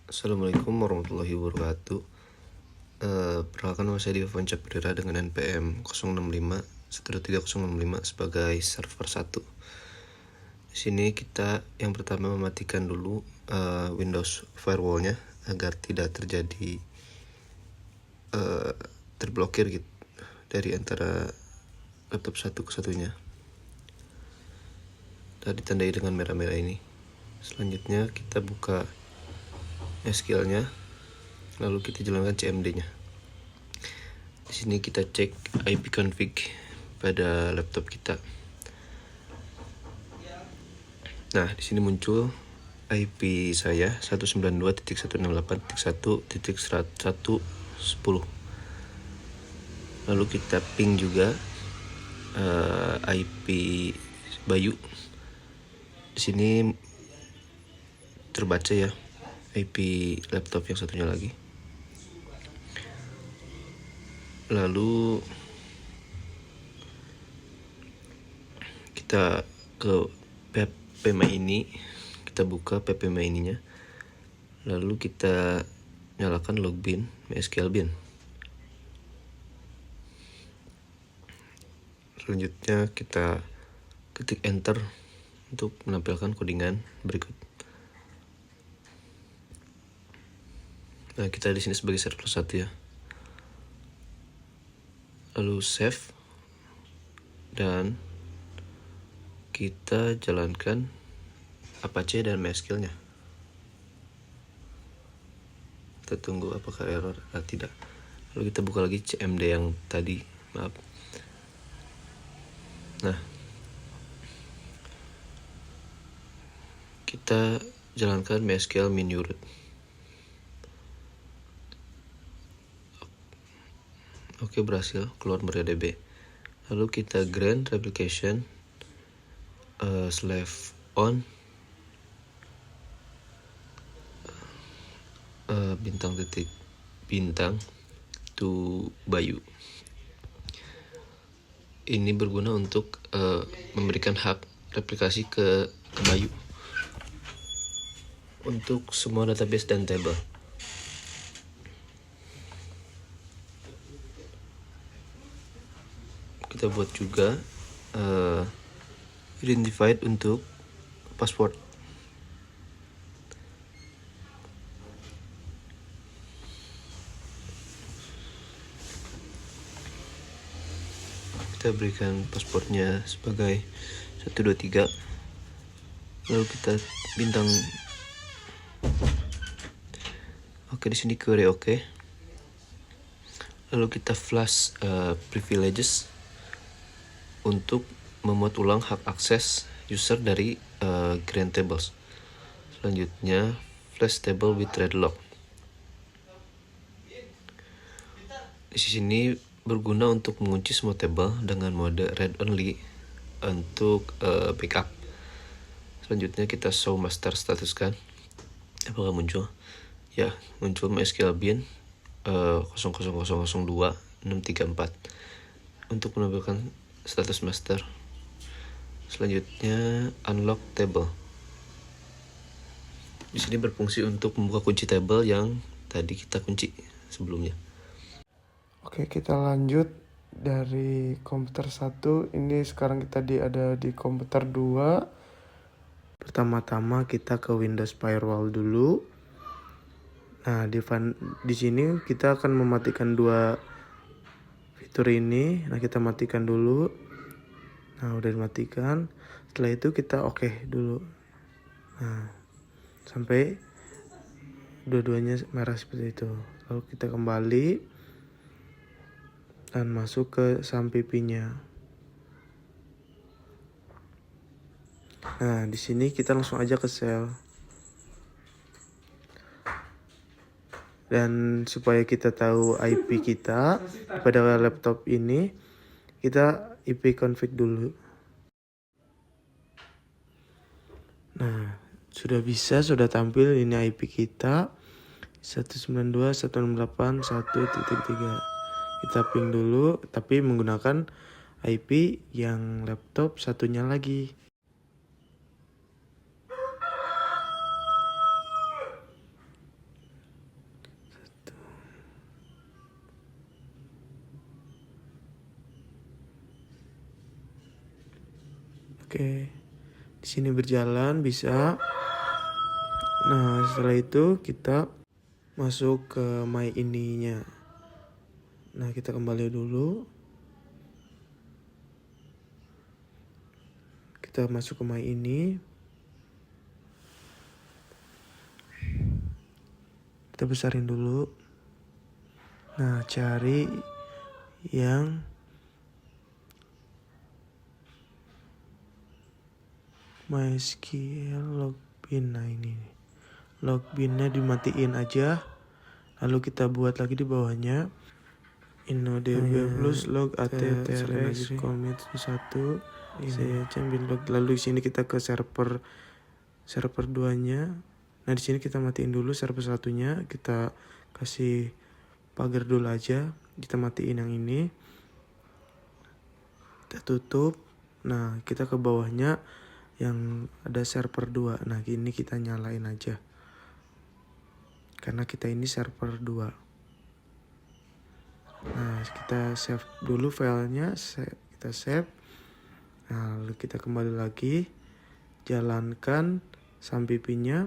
Assalamualaikum warahmatullahi wabarakatuh. Perkenalkan nama saya Diva Caprira dengan NPM 065 sebagai server 1. Di sini kita yang pertama mematikan dulu Windows firewall-nya agar tidak terjadi terblokir gitu dari antara laptop satu ke satunya. Tadi ditandai dengan merah-merah ini. Selanjutnya kita buka SQL-nya, lalu kita jalankan CMD-nya. Di sini kita cek IP config pada laptop kita. Nah, di sini muncul IP saya 192.168.1.110. Lalu kita ping juga IP Bayu. Di sini terbaca ya IP laptop yang satunya lagi. Lalu kita ke PPMA ini, kita buka PPMA ininya, lalu kita nyalakan login MySQL bin. Selanjutnya kita ketik enter untuk menampilkan codingan berikut. Nah, kita di sini sebagai server 1 ya. Lalu save dan kita jalankan Apache dan MySQL-nya. Kita tunggu apakah error atau tidak. Lalu kita buka lagi CMD yang tadi, maaf. Nah, kita jalankan MySQL min-root. Oke, berhasil keluar MariaDB. Lalu kita grant replication /on bintang to Bayu. Ini berguna untuk memberikan hak replikasi ke Bayu untuk semua database dan table. Kita buat juga identified untuk password. Kita berikan passwordnya sebagai 123. Lalu kita bintang oke, di sini query oke. Lalu kita flash privileges untuk memuat ulang hak akses user dari grant tables. Selanjutnya flash table with read lock. Di sini berguna untuk mengunci semua table dengan mode read only untuk backup. Selanjutnya kita show master status kan. Apakah muncul? Ya, muncul MySQL bin 00002634 untuk menampilkan status master. Selanjutnya unlock table. Di sini berfungsi untuk membuka kunci table yang tadi kita kunci sebelumnya. Oke, kita lanjut dari komputer 1. Ini sekarang kita ada di komputer 2. Pertama-tama kita ke Windows Firewall dulu. Nah, di sini kita akan mematikan dua fitur ini. Nah, kita matikan dulu. Nah, udah dimatikan. Setelah itu kita oke dulu. Nah, sampai dua-duanya merah seperti itu. Lalu kita kembali dan masuk ke SAMPP-nya. Nah, di sini kita langsung aja ke shell. Dan supaya kita tahu IP kita pada laptop ini, kita IP config dulu. Nah, sudah tampil ini IP kita 192.168.1.3. Kita ping dulu, tapi menggunakan IP yang laptop satunya lagi. Oke, di sini berjalan bisa. Nah, setelah itu kita masuk ke my ininya. Nah, kita kembali dulu. Kita masuk ke my ini. Kita besarin dulu. Nah, cari yang MySQL login. Nah, ini loginnya dimatiin aja. Lalu kita buat lagi di bawahnya InnoDB plus log ATTRX commit 1 saya ambil log. Lalu di sini kita ke server 2-nya. Nah, di sini kita matiin dulu server 1-nya. Kita kasih pagar dulu aja. Kita matiin yang ini. Kita tutup. Nah, kita ke bawahnya yang ada server 2. Nah, ini kita nyalain aja. Karena kita ini server 2. Nah, kita save dulu filenya. Kita save. Nah, lalu kita kembali lagi. Jalankan sampipinya.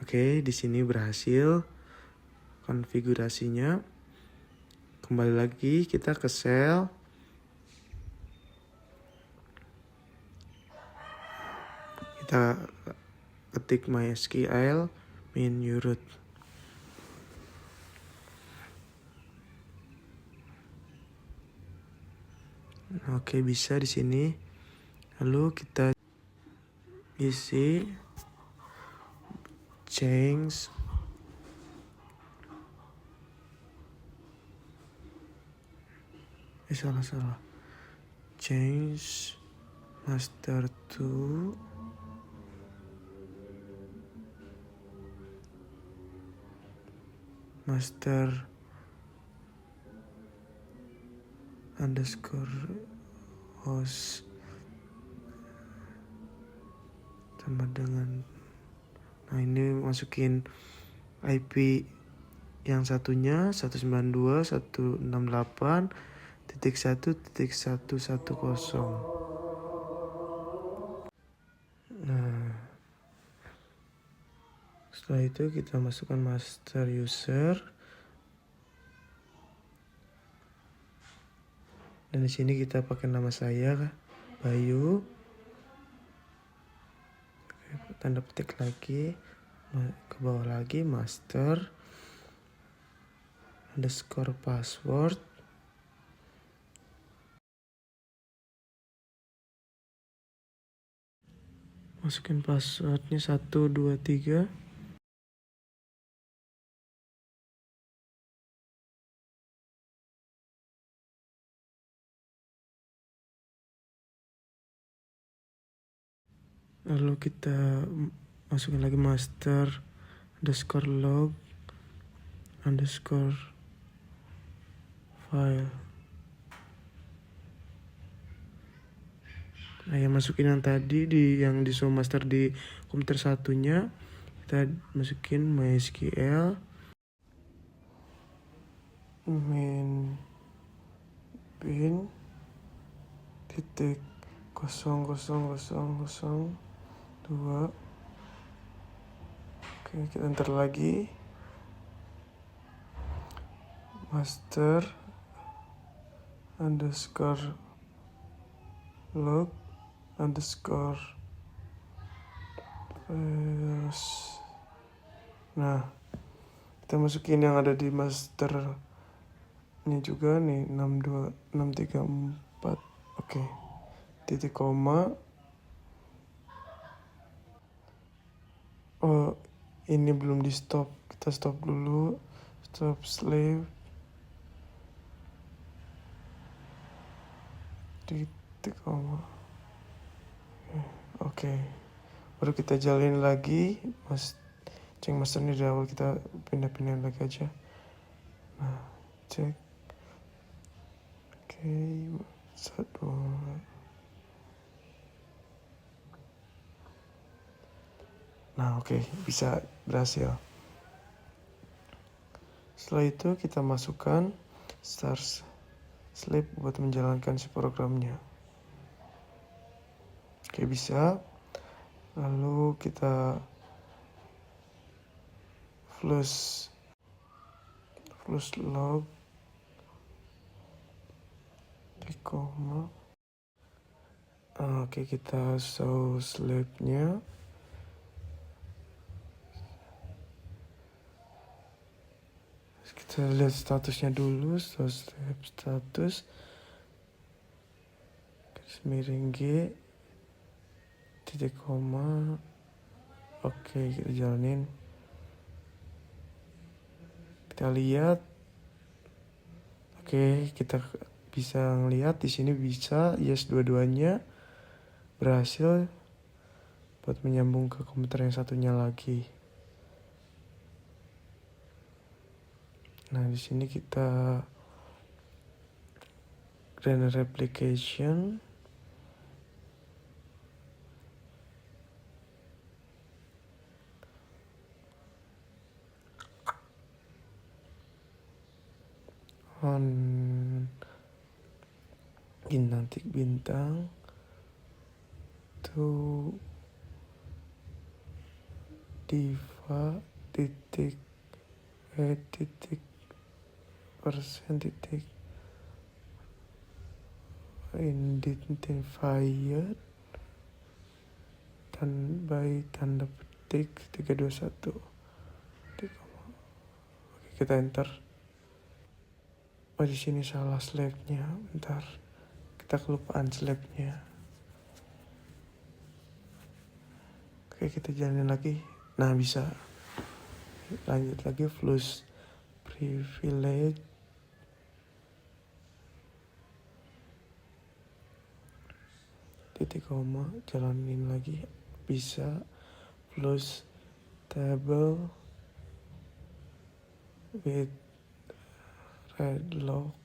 Oke, di sini berhasil konfigurasinya. Kembali lagi kita ke shell. Kita ketik MySQL min root. Oke, bisa di sini. Lalu kita isi change salah. Change master to master underscore host sama dengan. Nah, ini masukin IP yang satunya 192.168.1.110. Nah, setelah itu kita masukkan master user. Dan di sini kita pakai nama saya Bayu. Tanda petik lagi, ke bawah lagi master underscore password. Masukin passwordnya 1, 2, 3. Lalu kita masukin lagi master underscore log underscore file. Nah, yang masukin yang tadi yang di show master di komputer satunya, kita masukin MySQL main bin titik 00002. Oke, kita enter lagi master underscore log underscore nah, kita masukin yang ada di master ini juga nih 62634. Oke, titik koma. Oh, ini belum di stop. Kita stop dulu. Stop slave. Titik koma. Oke. Baru kita jalin lagi. Cek master ini dari awal, kita pindah-pindah lagi aja. Nah, cek. Oke, 1. Nah, oke, bisa berhasil. Setelah itu kita masukkan start slip buat menjalankan si programnya. Oke, bisa. Lalu kita flush log di koma. Oke, kita show slipnya. Kita lihat statusnya dulu, show slip status garis miring G titik koma. Oke, kita jalanin. Kita lihat. Oke, kita bisa ngelihat di sini bisa yes dua-duanya berhasil buat menyambung ke komputer yang satunya lagi. Nah, di sini kita run replication. On bintang to diva titik titik persen titik identifier dan by tanda petik 321. Oke, kita enter. Oh, di sini salah slabnya. Bentar, kita kelupaan slabnya. Oke, kita jalanin lagi. Nah, bisa. Lanjut lagi flush privilege. Titik koma, jalanin lagi. Bisa. Flush table with red lock.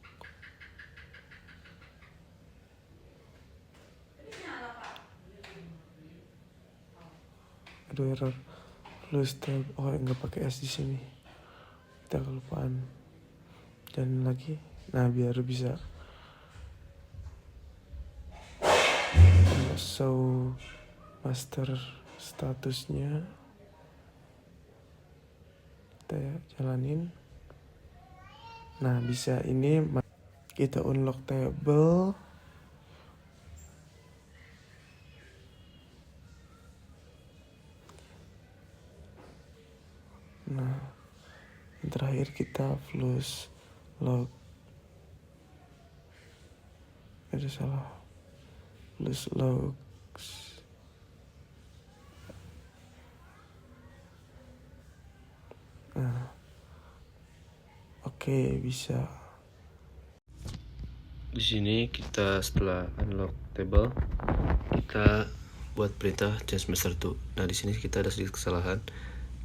Aduh, error. Flush tab. Oh, nggak pakai S di sini. Kita kelupaan. Dan lagi. Nah, biar bisa. Show master statusnya. Kita jalanin. Nah, bisa. Ini kita unlock table. Nah, yang terakhir kita flush log. Ada salah. Flush logs. Nah, oke, bisa. Di sini kita setelah unlock table, kita buat perintah change master to. Nah, di sini kita ada sedikit kesalahan,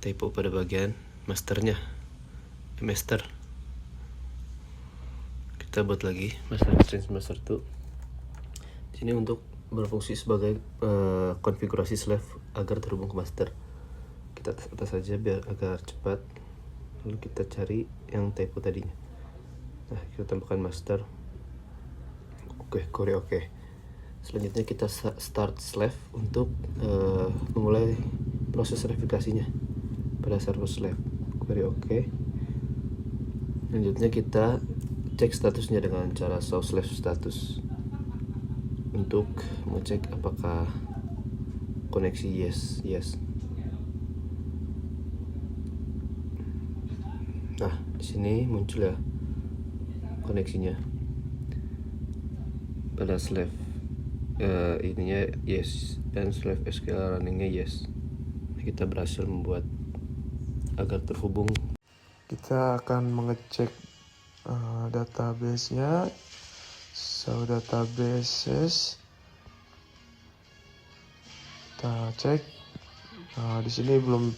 typo pada bagian masternya, master. Kita buat lagi master change master to. Di sini untuk berfungsi sebagai konfigurasi slave agar terhubung ke master. Kita atas saja biar agar cepat. Lalu kita cari yang typo tadinya. Nah, kita tambahkan master. Oke, oke. Selanjutnya kita start slave untuk memulai proses verifikasinya pada server slave. Query oke. Selanjutnya kita cek statusnya dengan cara show slave status untuk mengecek apakah koneksi yes. Nah, di sini muncul ya koneksinya pada slave ininya yes dan slave SQL runningnya yes. Kita berhasil membuat agar terhubung. Kita akan mengecek database-nya. So databases kita cek. Di sini belum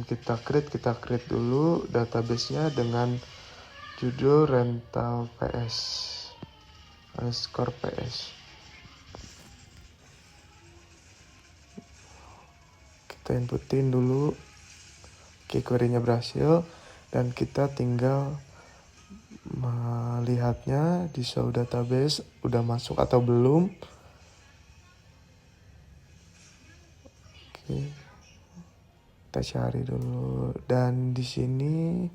kita create dulu database-nya dengan judul rental PS _ PS. Kita inputin dulu. Oke, query-nya berhasil. dan kita tinggal melihatnya di show database udah masuk atau belum. Oke, kita cari dulu, dan di sini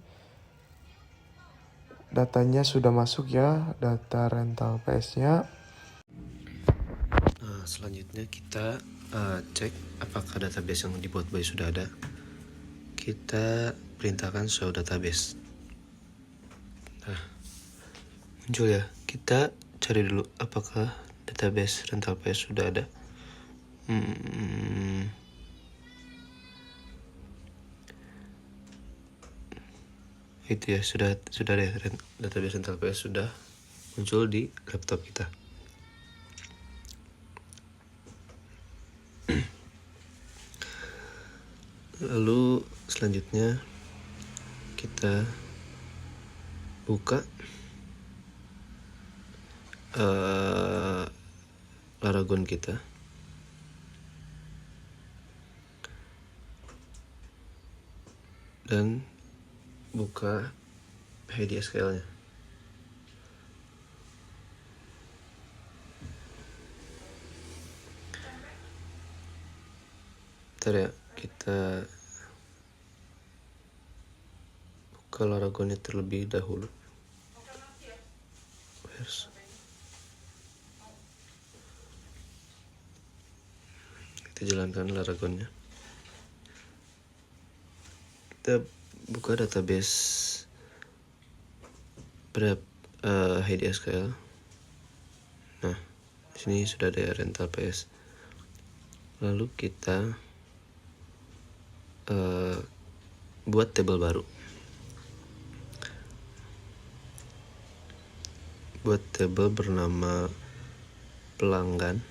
datanya sudah masuk ya, data rental PS-nya. Nah, selanjutnya kita cek apakah database yang dibuat by sudah ada. Kita perintahkan show database. Nah, muncul ya. Kita cari dulu apakah database rental PS sudah ada. Itu ya, sudah deh, database rental PS sudah muncul di laptop kita. Lalu selanjutnya kita buka Laragon kita. Dan buka HDSKL-nya. Bentar ya, kita buka Laragonnya terlebih dahulu. Kita jalankan Laragonnya. Kita buka database pada HDSKL. Nah, di sini sudah ada rental PS. Lalu kita buat tabel baru. Buat tabel bernama pelanggan.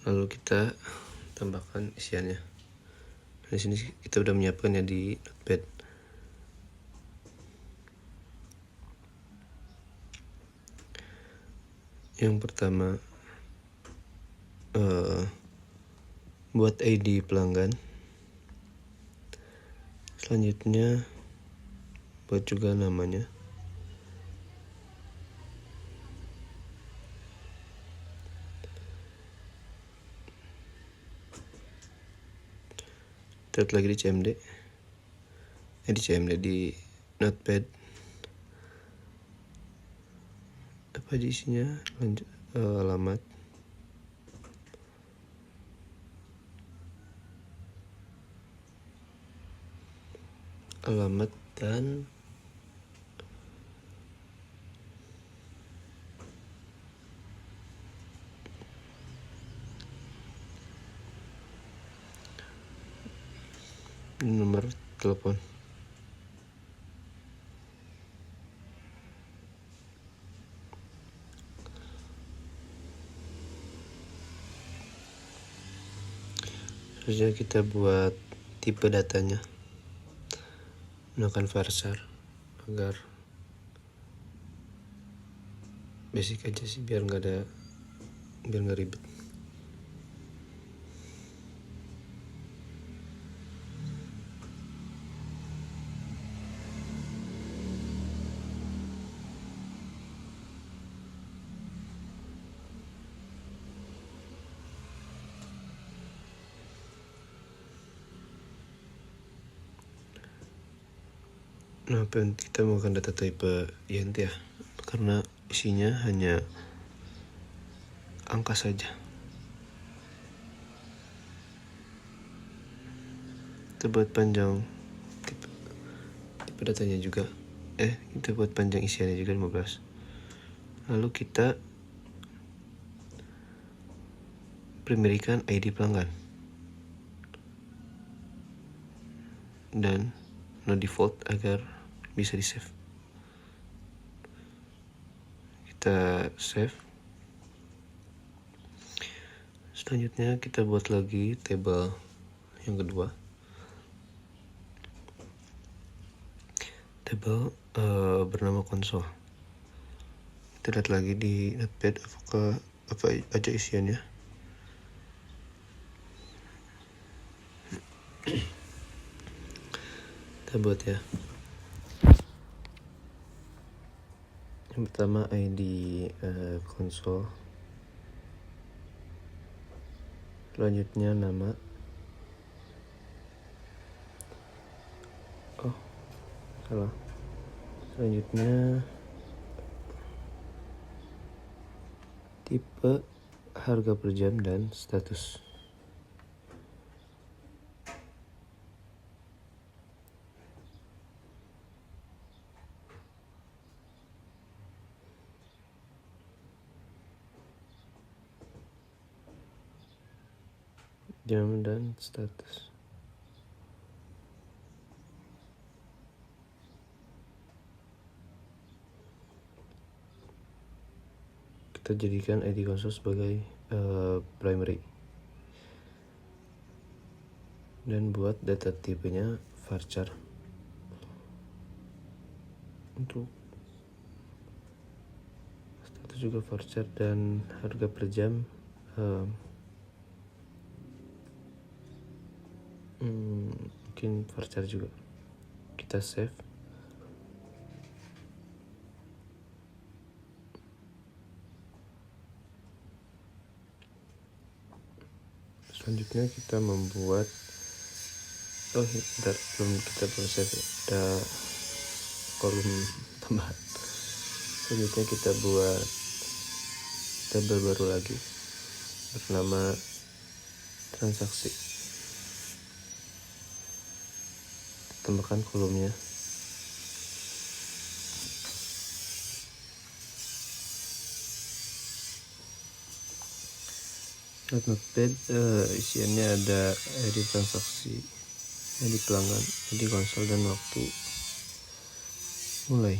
Lalu kita tambahkan isiannya. Di sini kita udah menyiapkannya di Notepad. Yang pertama, buat ID pelanggan. Selanjutnya buat juga namanya. Lihat lagi di CMD. Di Notepad. Apa aja isinya? Lanjut alamat. Dan nomor telepon. Selanjutnya kita buat tipe datanya menggunakan Varsar agar basic aja sih, biar nggak ribet. Nah, kita menggunakan data type int ya, karena isinya hanya angka saja. Kita buat panjang tipe datanya juga. Kita buat panjang isiannya juga 15. Lalu kita primerikan ID pelanggan dan no default agar bisa di save. Kita save. Selanjutnya kita buat lagi tabel yang kedua. Tabel bernama konsol. Kita lihat lagi di Notepad apa aja isiannya. Kita buat ya. Yang pertama ID konsol. Selanjutnya nama. Oh, salah. Selanjutnya tipe, harga per jam, dan status. Jam dan status. Kita jadikan ID konsol sebagai primary. Dan buat data tipenya varchar. Untuk status juga varchar, dan harga per jam mungkin varchar juga. Kita save. Selanjutnya kita membuat bentar, belum save ya. Ada kolom tambahan. Selanjutnya kita buat tabel baru lagi bernama transaksi. Tambahkan kolomnya. Notepad, isiannya ada ID transaksi, ID pelanggan, ID konsol, dan waktu mulai.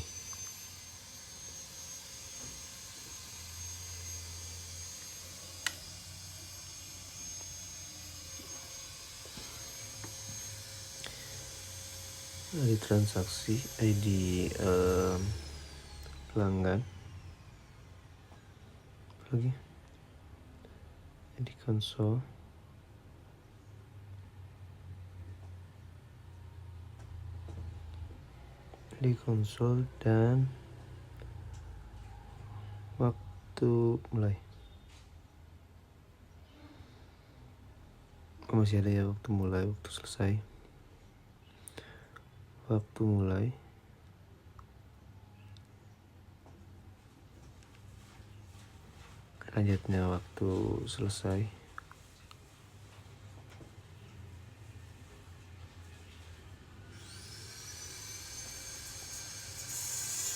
ID transaksi, ID pelanggan, apa lagi? ID konsol, dan waktu mulai. Oh, masih ada ya, waktu mulai, waktu selesai. Waktu mulai, selanjutnya waktu selesai,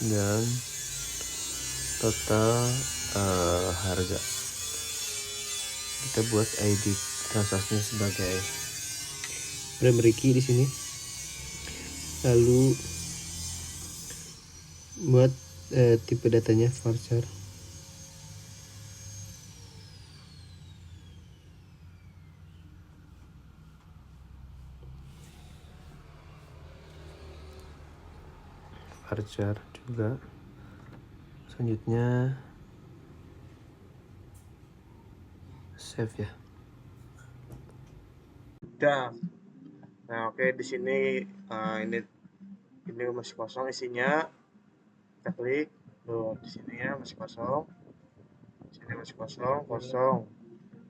dan total harga. Kita buat ID transaksinya sebagai primary key di sini. Lalu buat tipe datanya varchar. Varchar juga. Selanjutnya save ya. Udah. Nah, oke, di sini ini masih kosong isinya. Kita klik. Tuh, di sini ya masih kosong. Di sini masih kosong.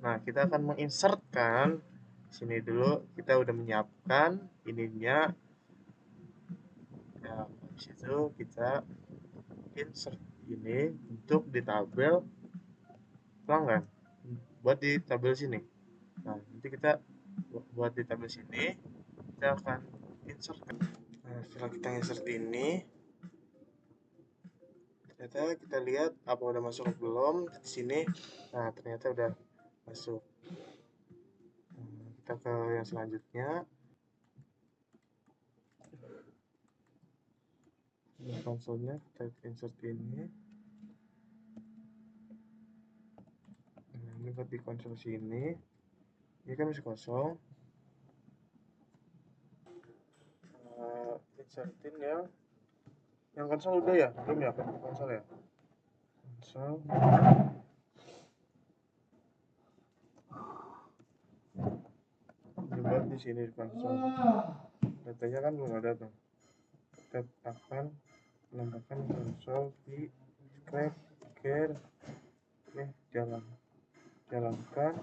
Nah, kita akan menginsertkan sini dulu. Kita udah menyiapkan ininya. Ya, habis itu kita insert ini untuk di tabel pelanggan. Buat di tabel sini. Nah, nanti kita buat di tabel sini, kita akan insert. Nah, setelah kita insert ini, ternyata kita lihat apa udah masuk atau belum di sini. Nah, ternyata udah masuk. Kita ke yang selanjutnya. Konsolnya kita insert ini. Nah, ini buat di konsol sini. Ini kan masih kosong. Insertin yang konsol udah ya? Belum ya konsol ya? Konsol. Ini buat di sini di konsol. datanya kan belum ada tuh. Kita akan menambahkan konsol di scratch gear. Oke, jalankan.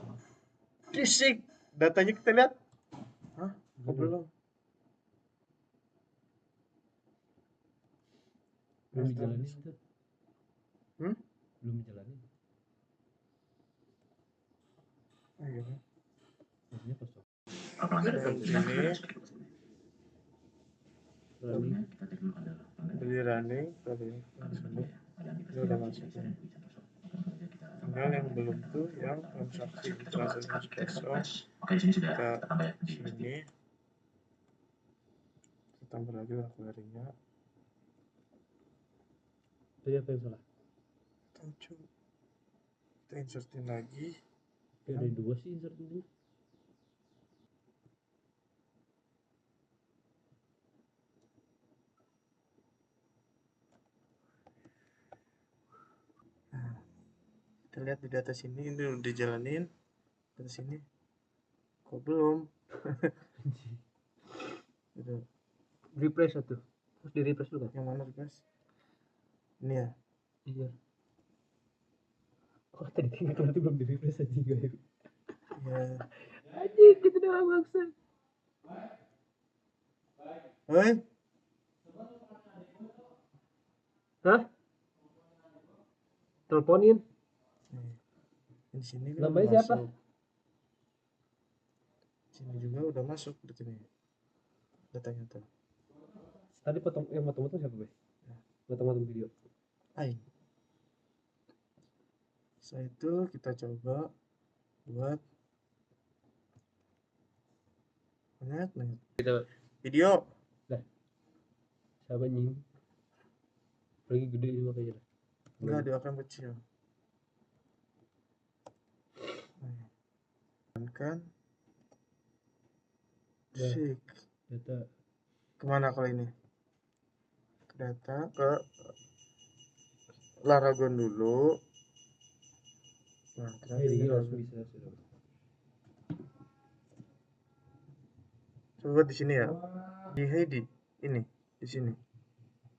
Fisik datanya kita lihat. Hah? Oh, belum. Belum dijalanin tuh. Belum dijalanin. Ayo. Maksudnya kosong. Ini beli running tadi ini udah masuk. Tinggal yang belum tuh yang transaksi kosong. Kita sini kita tambah lagi query-nya. Tadi apa yang salah? Kita insertin lagi. Ya, ada 2 sih insert ini. Kita lihat di data sini ini udah dijalanin. Dari sini kok belum? Gitu. Refresh satu. Terus di refresh dulu kan? Yang mana guys? Ini ya. Iya. Oh, tadi tinggal itu belum di refresh aja guys. Ya. Anjing, gitu doang bangsa. Hei. Hah? Teleponin. Nih. Di sini kan Namanya udah siapa? masuk. Sini juga udah masuk berarti nih. Datanya tuh. Tadi yang potong-potong siapa, Be? Potong-potong video. Aing. Setelah itu kita coba buat banyak nih. Kita Video. dah. Siapa nying? Lagi gede ini makanya dah. Enggak, dia akan kecil. Kan Sik. Data. Kemana kalau ini? Ke data, ke Laragon dulu. Nah, ternyata Ini kita langsung bisa sudah. coba di sini ya. Di Heidi ini di sini.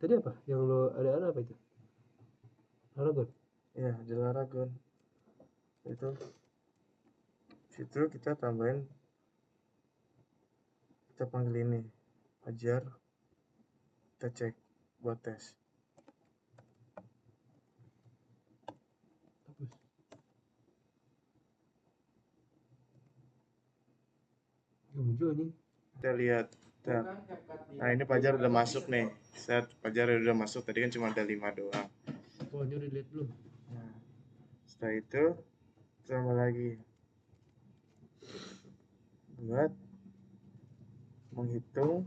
Tadi apa? Yang lo ada apa itu? Aragon. Ya, di Laragon. Itu situ kita tambahin, kita panggil ini ajar, kita cek buat tes. Hapus. Gak muncul nih. Kita lihat. Nah, ini Pajar udah masuk nih. Set Pajar udah masuk, tadi kan cuma ada 5 doang. Oh, ini udah lihat belum? Nah, setelah itu tambah lagi buat menghitung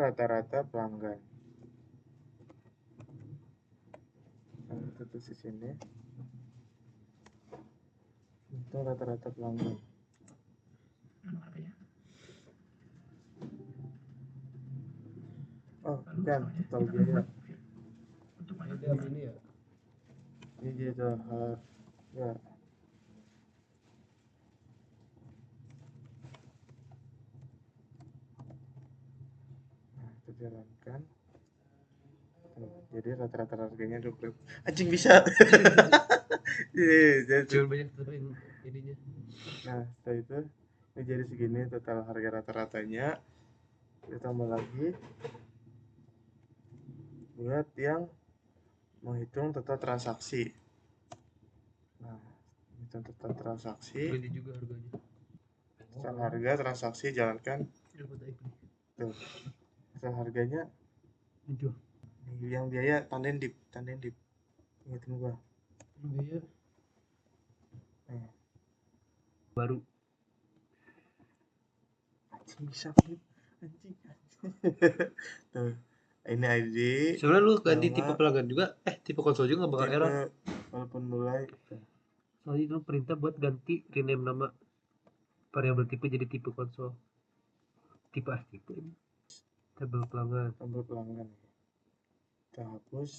rata-rata pelanggan. Nah, itu di sini. Menghitung rata-rata pelanggan. Oh, bukan, total biaya. Ini ya. Ini jadi harga. Nah, kita jalankan. Jadi rata-rata harganya 20. Anjing bisa. Jangan banyak terin ininya. Nah, setelah itu ini jadi segini total harga rata-ratanya. Kita tambah lagi buat yang menghitung total transaksi. Nah, menghitung total transaksi. Ini juga harganya. Total harga transaksi jalankan. Tuh. Total harganya. Itu. Yang biaya tandain dip. Ingetin gua. Biaya. Nih. Baru. Anjing bisa flip. Anjing. Tuh. Ini ID. Sebenarnya lu ganti nama, tipe pelanggan juga, tipe konsol juga nggak bakal tipe, error. walaupun mulai. Soalnya itu perintah buat ganti rename nama variabel tipe jadi tipe konsol. Tipe tipe ini. Tabel pelanggan. Kita hapus.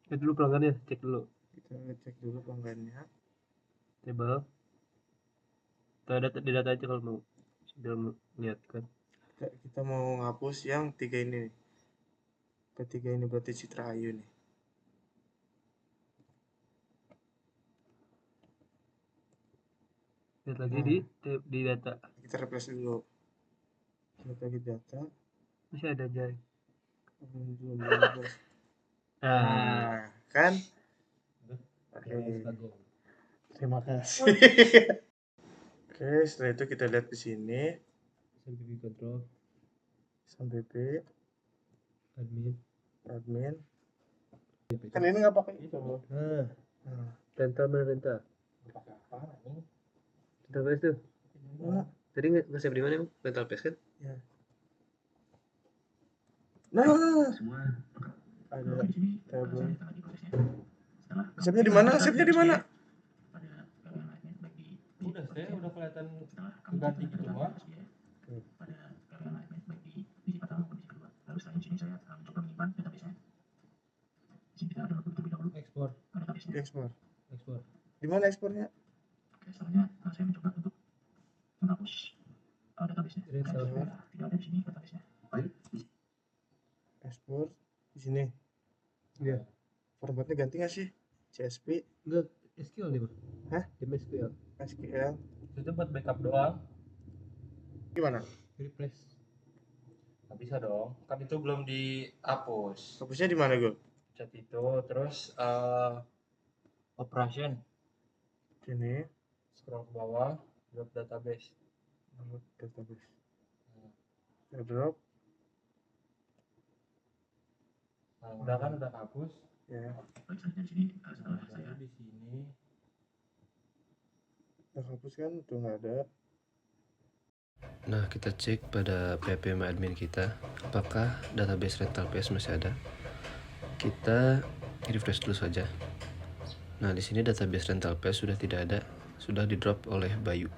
Dulu pelanggannya, cek dulu. Kita cek dulu pelanggannya. Table. Di data aja kalau mau. Sudah lihat kan. Kita mau ngapus yang 3 ini nih. Ketiga ini berarti Citra Ayu nih. Lihat lagi di data. Kita refresh dulu. Lihat lagi data. Masih ada Jay. Belum refresh. Nah, kan? Oke. Terima kasih. Oke, setelah itu kita lihat di sini. SMPP control. SMPP. Admin. Kan Kan ini nggak pakai itu. rental mana rental? Pakai apa ini? Rental PS tuh. Mana? Tadi nggak save di mana emang? Rental PS kan? Ya. Nah, Semua ada tabel. Save-nya di mana? Save-nya di mana? udah udah kelihatan ganti gitu Pak. Ekspor. Ekspor. Ekspor. Di mana ekspornya? Ekspor di sini. Iya. Formatnya ganti nggak sih? CSV, Enggak, SQL dia mah. Hah? Dia mah SQL. SQL. Itu buat backup doang. Gimana? Replace. Nggak bisa dong. Kan itu belum dihapus. Hapusnya di mana, Gue? Chat itu terus operation. Sini. Scroll ke bawah, drop database. Database. Kita drop. Nah, udah kan udah hapus. Ya. Di sini Udah hapus kan? Tuh nggak ada. Nah, kita cek pada PHP admin kita apakah database rental PS masih ada. Kita refresh dulu saja. Nah, di sini database rental PS sudah tidak ada, sudah di drop oleh Bayu.